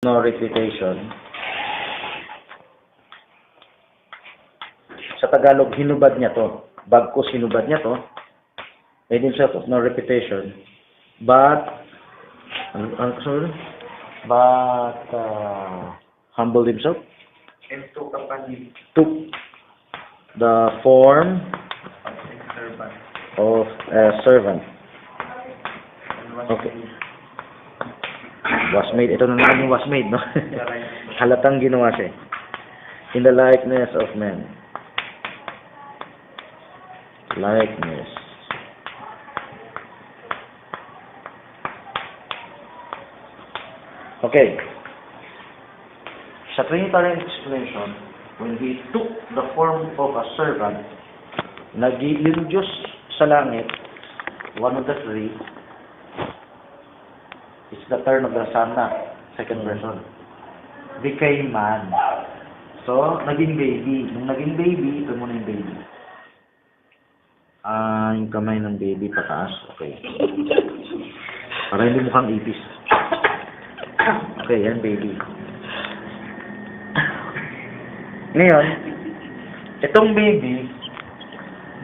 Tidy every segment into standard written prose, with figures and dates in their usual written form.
No repetition. Sa Tagalog, hinubad niya to. Bagkus hinubad niya to. Made himself of no repetition. But, humbled himself. And took upon him Took the form a servant. of a servant. And was Okay. Was made. Ito na naman yung was made, no? Halatang ginawa siya. In the likeness of men. Likeness. Okay. Sa Trinitarian explanation, when he took the form of a servant, yung Diyos sa langit, one of the three, it's the turn of the Son na, second person, became man. So, naging baby. Nung naging baby, ito muna yung baby. Yung kamay ng baby pataas. Okay. Para hindi mukhang ipis. Okay, yan baby. Ngayon, itong baby,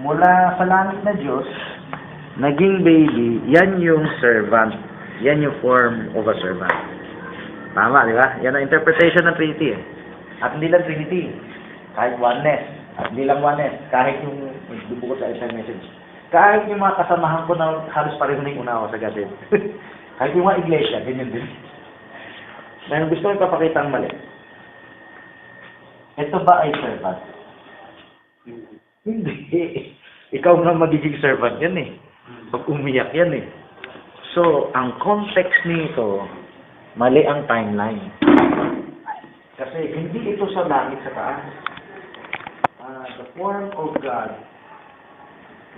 mula sa langit na Diyos, naging baby, yan yung servant. Yan yung form of a servant. Tama, di ba? Yan ang interpretation ng Trinity. At hindi lang Trinity. Kahit oneness. At hindi lang oneness. Kahit yung, bukod sa isang message. Kahit yung mga kasamahan ko na halos pareho na yung una ko sa gabi. Kahit yung mga iglesia, ganyan din. Ngayon, gusto ko ipapakita ang mali. Ito ba ay servant? Hindi. Ikaw nga magiging servant yan eh. Pag umiyak yan eh. So, ang context nito, mali ang timeline. Kasi hindi ito sa langit sa taas. The form of God,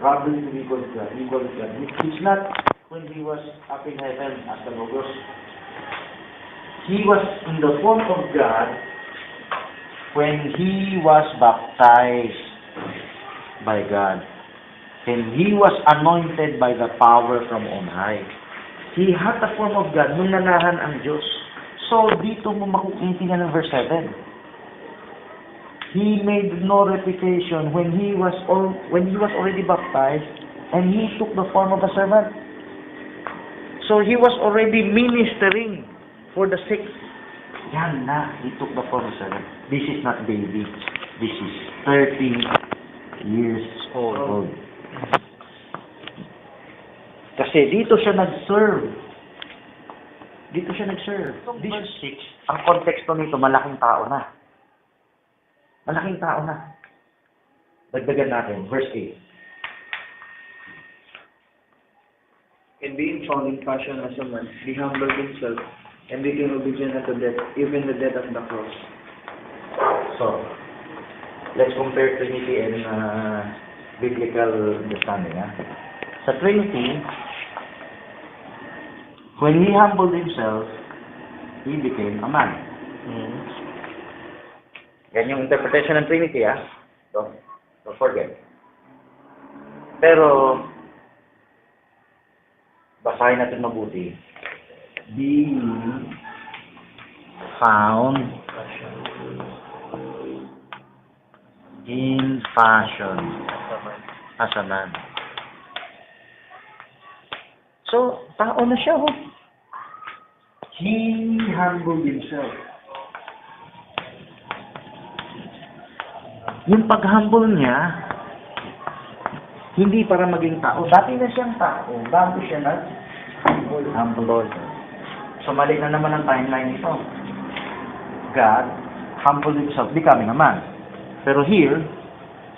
rather to be equal to God, it's not when he was up in heaven as the Logos. He was in the form of God when he was baptized by God. And he was anointed by the power from on high. He had the form of God nung nanahan ang Diyos. So, dito mo makukintingan ng verse 7. He made no repetition when he was already baptized and he took the form of a servant. So, he was already ministering for the sick. Yan na, he took the form of a servant. This is not baby. This is 30 years old. Kasi dito siya nag-serve. Dito siya nag-serve. This is 6. Ang konteksto nito, malaking tao na. Malaking tao na. Dagdagan natin. Verse 8. And being found in fashion as a man, he humbled himself and became obedient unto death, even the death of the cross. So, let's compare Trinity and biblical understanding. Sa Trinity, when he humbled himself, he became a man. Yan yung interpretation ng Trinity, Don't forget. Pero, basahin natin mabuti. Being found in fashion as a man. So, tao na siya, He humbled himself. Yung pag-humble niya, hindi para maging tao. Dati na siyang tao, bago siya humble. So, mali na naman ang timeline nito. God humbled himself, becoming a man. Pero here,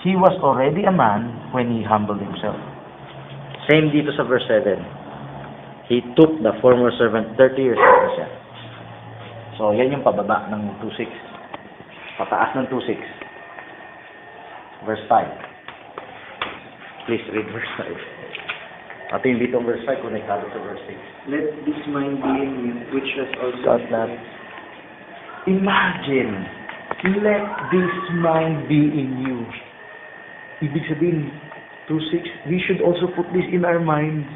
he was already a man when he humbled himself. Same dito sa verse 7. He took the former servant, 30 years old na siya. So, yan yung pababa ng 2.6. Pataas ng 2.6. Verse 5. Please read verse 5. At yung ditong verse 5, konektado sa verse 6. Let this mind be in you, which was also not. Imagine, let this mind be in you. Ibig sabihin, 2.6, we should also put this in our minds.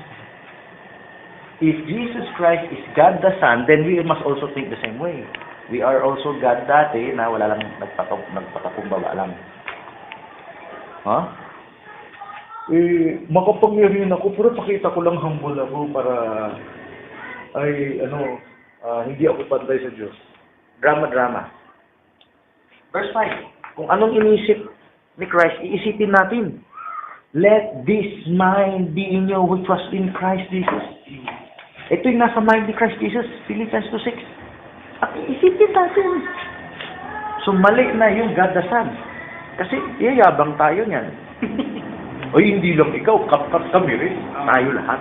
if Jesus Christ is God the Son, then we must also think the same way. We are also God dati na wala lang nagpatakumbaba lang. Ha? Makapangyarihan ako, pero pakita ko lang humble ako para hindi ako pantay sa Diyos. Drama. Verse 5. Kung anong inisip ni Christ, iisipin natin. Let this mind be in you which was in Christ Jesus. Ito yung nasa mind ni Christ Jesus, Philippians 2:6. At iisipin natin. So mali na yung God the Son. Kasi iyayabang tayo niyan. Oy, hindi lang ikaw, kami rin. Tayo lahat.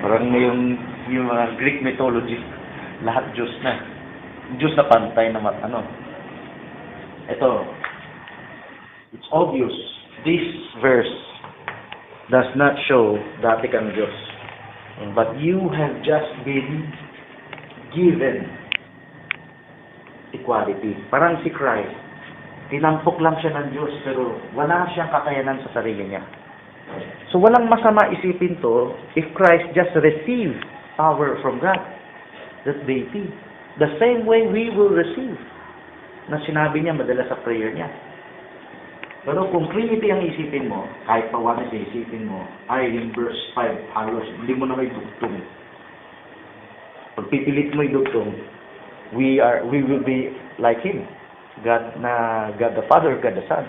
Parang yung mga Greek mythology, lahat Diyos na. Diyos na pantay na Ito, it's obvious. This verse does not show dati kang Diyos. But you have just been given equality. Parang si Christ, tinampok lang siya ng Diyos, pero wala siyang kakayanan sa sarili niya. So walang masama isipin to if Christ just received power from God. That's deity. The same way we will receive. Na sinabi niya madalas sa prayer niya. Pero kung Trinity ang isipin mo, kahit pa oneness isipin mo, ay in verse 5, halos, hindi mo na may dugtong. Pag pipilit mo yung dugtong, we will be like Him. God the Father, God the Son.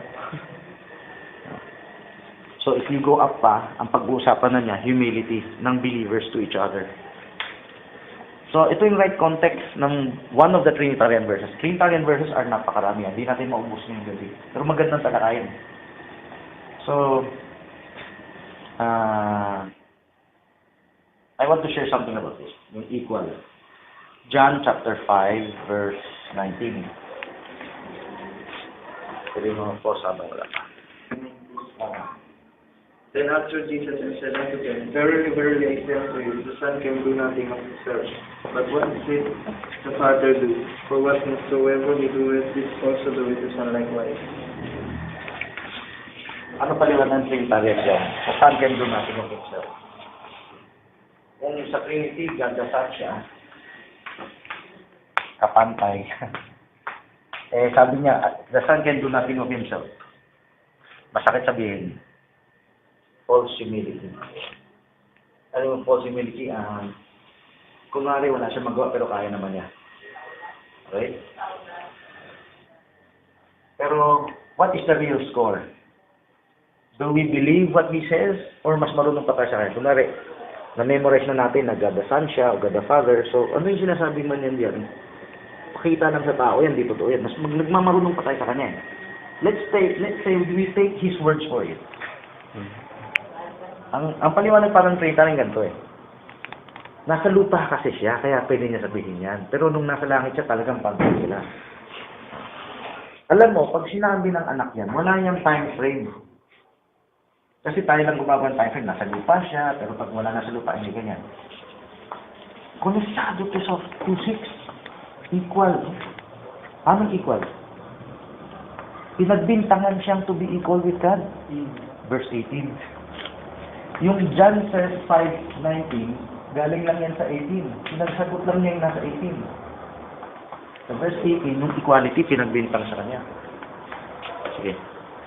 So if you go up pa, ang pag-uusapan na niya, humility ng believers to each other. So ito yung right context ng one of the Trinitarian verses. Trinitarian verses are napakarami. Hindi natin maubos ngayong gabi. Pero magandang talakayan. So, I want to share something about this. Yung equal. John chapter 5, verse 19. Sabi mo po sa wala pa. Then answered Jesus and said unto them, Verily, verily, I say unto you, the Son can do nothing of himself, but what did the Father do? For whatsoever he doeth, this also doeth the Son likewise. Ano paliwanag ng Trinitarian dyan? The Son can do nothing of himself. Kung sa Trinity, God the Son siya, kapantay. Sabi niya, the Son can do nothing of himself. Masakit sabihin. False humility. Alam mo, false humility, kunwari wala siya magawa pero kaya naman niya. Right? Pero, what is the real score? Do we believe what He says? Or mas marunong pa tayo sa kanya? Kunwari, na-memorize na natin na God the Son siya o God the Father. So, ano yung sinasabi man yan diyan? Pakita lang sa tao yan, di totoo yan. Mas nagmamarunong pa tayo sa kanya. Let's say we take His words for it. Ang paliwanag parang Trinitarian ganito Nasa lupa kasi siya, kaya pwede niya sabihin yan. Pero nung nasa langit siya, talagang pantay sila. Alam mo, pag sinabi ng anak yan, wala niyang time frame. Kasi tayo lang gumagawa ng time frame. Nasa lupa siya, pero pag wala nasa lupa, hindi ganyan. Konektado to sa 2-6. Equal. Anong equal? Pinagbintangan siyang to be equal with God. Verse 18. Yung John says 5:19, galing lang yan sa 18. Pinagsagot lang niya yung nasa 18. Sa verse 18, yung equality, pinagbintang sa kanya. Sige.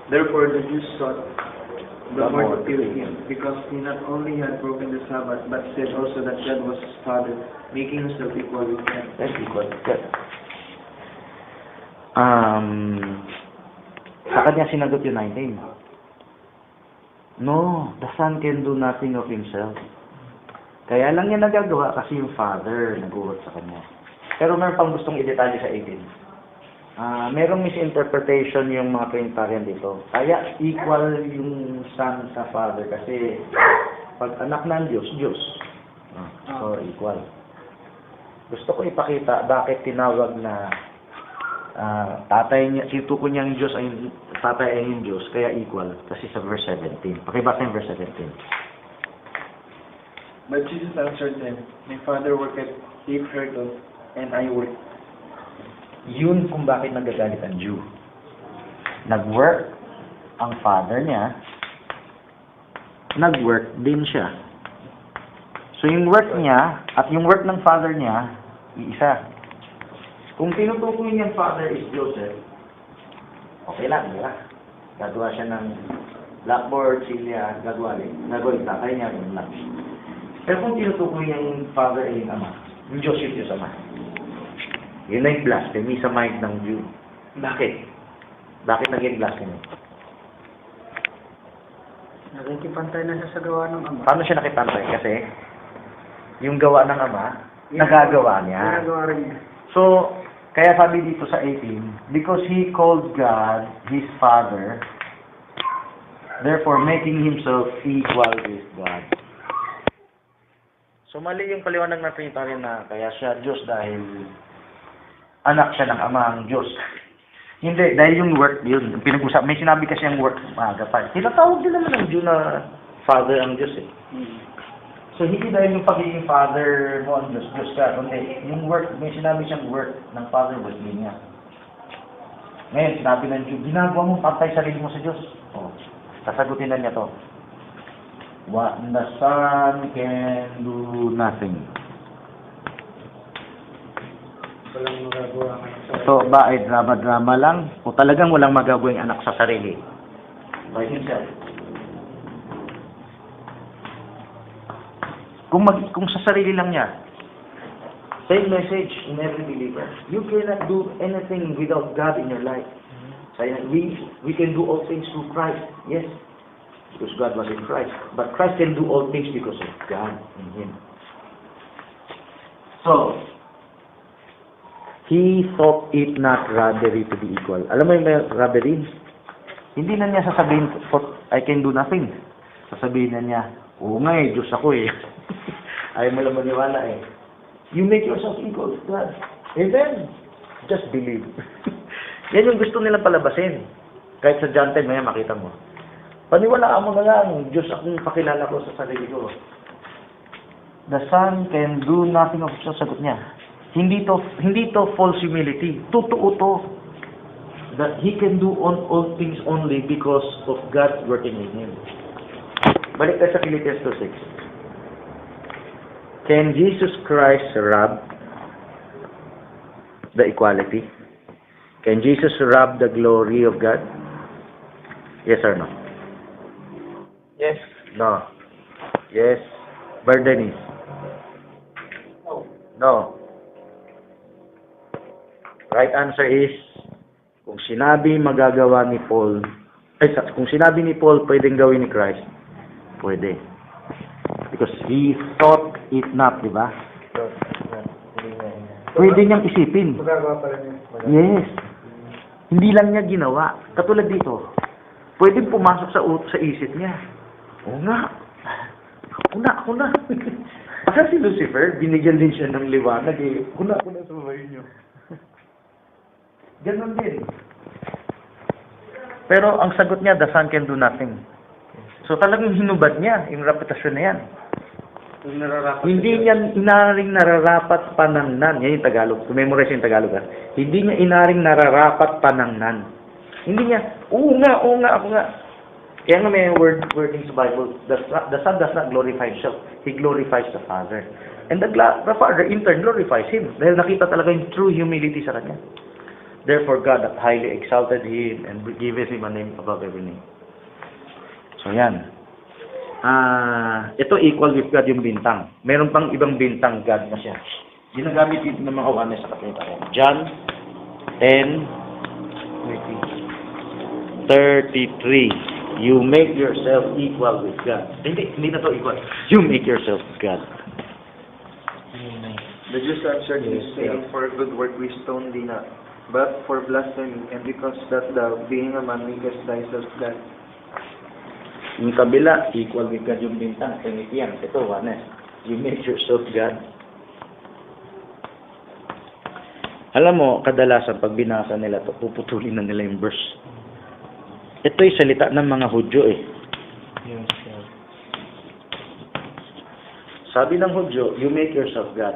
Therefore the Jews sought the more to kill him, because he not only had broken the Sabbath, but said also that God was his Father, making himself equal with God. That's equal. Good. Sa kanya sinagot yung 19. No, the Son can do nothing of himself. Kaya lang niya nagagawa kasi yung Father nag-uwat sa kanya. Pero meron pang gustong i-detalye sa 18. Merong misinterpretation yung mga Trinitarian dito. Kaya equal yung Son sa Father kasi pag anak ng Diyos, Diyos. So equal. Gusto ko ipakita bakit tinawag na tatay niya, tutukoy niyang Diyos ay tatay ay yung Diyos, kaya equal. Kasi sa verse 17. Pakibasa yung verse 17. But Jesus answered them, My Father worketh hitherto, and I work. Yun kung bakit nagagalit ang Jew. Nag-work ang Father niya, nag-work din siya. So yung work niya at yung work ng father niya, iisa. Kung tinutukoy niyang father is Joseph, okay lang, di ba? Gagawa siya ng blackboard, silya, gagawa yung tatay niya, yun lang. Pero kung tinutukoy niyang father ay yung ama, yung Joseph yung ama, yun na yung blasphemy sa mind ng Jew. Bakit? Bakit naging blasphemy? Nakikipantay na siya sa gawa ng ama. Paano siya nakipantay? Kasi yung gawa ng ama, nagagawa niya. Ginagawa rin niya. So, kaya sabi dito sa 18, because he called God his Father, therefore making himself equal with God. So, mali yung paliwanag ng Trinitarian na kaya siya Diyos dahil anak siya ng ama ang Diyos. Hindi, dahil yung work yun. Pinag-usap, may sinabi kasi yung work maaga pa. Tinatawag din naman ng Jew na Father ang Diyos eh. So, hindi dahil yung pagiging Father mo ang Diyos, Diyos ka. Kundi, yung work, may sinabi siyang work ng Father was din niya. Ngayon, sinabi ng Jew, ginagawa mo, pantay sarili mo sa Diyos. Oh, sasagutin na niya to. What the Son can do nothing. Walang magagawa ngayon sa So, ba ay drama-drama lang? O talagang walang magagawa yung anak sa sarili? By himself. Kung sa sarili lang niya, same message in every believer. You cannot do anything without God in your life. So, we can do all things through Christ. Yes, because God was in Christ. But Christ can do all things because of God in Him. So, he thought it not robbery to be equal. Alam mo yung robbery? Hindi na niya sasabihin, I can do nothing. Sasabihin na niya, oo nga eh, Diyos ako eh. Ayaw mo lang maniwala eh. You make yourself equal with God. Amen. Just believe. Yan yung gusto nilang palabasin. Kahit sa John 10, maya makita mo. Paniwalaan mo na lang, Diyos akong pakilala ko sa sarili ko. The Son can do nothing of himself, sagot niya. Hindi to false humility. Totoo to. That he can do all things only because of God working in him. Balik tayo sa Philippians 2:6. Can Jesus Christ rob the equality? Can Jesus rob the glory of God? Yes or no? Yes. No. Yes. Burden is. No. Right answer is, kung sinabi magagawa ni Paul, kung sinabi ni Paul pwedeng gawin ni Christ, pwede. Because he thought it not, di ba? Pwede niyang isipin. Magagawa pa rin niya. Yes. Hindi lang niya ginawa. Katulad dito, pwedeng pumasok sa isip niya. Oo nga. Ako na. Kasi si Lucifer, binigyan din siya ng liwanag eh. Ako na sa babae niyo. Ganon din. Pero ang sagot niya, the Son can do nothing. So talagang hinubad niya yung reputasyon na yan. Yung nararapat. Hindi niya inaring nararapat panangnan. Yan yung Tagalog. Memorize yung Tagalog. Ha? Hindi niya inaring nararapat panangnan. Hindi niya, oo nga, ako nga. Kaya nga may wording sa Bible, the Son does not glorify himself. He glorifies the Father. And the Father in turn glorifies him. Dahil nakita talaga yung true humility sa kanya. Therefore, God highly exalted him and gives him a name above every name. So, yan. Ito equal with God yung bintang. Meron pang ibang bintang God na siya. Ginagamit dito ng mga kawanes sa kapitalismo. John 10:33. You make yourself equal with God. Hindi na to equal. You make yourself God. The Jews answered him, saying, for a good work we stone thee not, but for blasphemy, and because that thou, being a man, makest thyself God. Yung kabila, equal with God yung bintang. Trinitian. Ito, honest. You make yourself God. Alam mo, kadalasan pag binasa nila to, puputulin na nila yung verse. Ito'y salita ng mga Hudyo eh. Yes, sir. Sabi ng Hudyo, you make yourself God.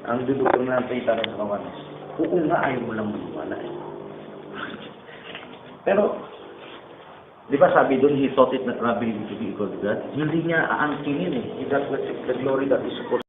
Ang dudukong na natin sa kawanas. Oo nga, ayaw mo lang maniwala eh. Pero, Di ba sabi doon, he thought it not robbery to be equal to God? Hindi niya aangkinin eh. He does the glory that is supposed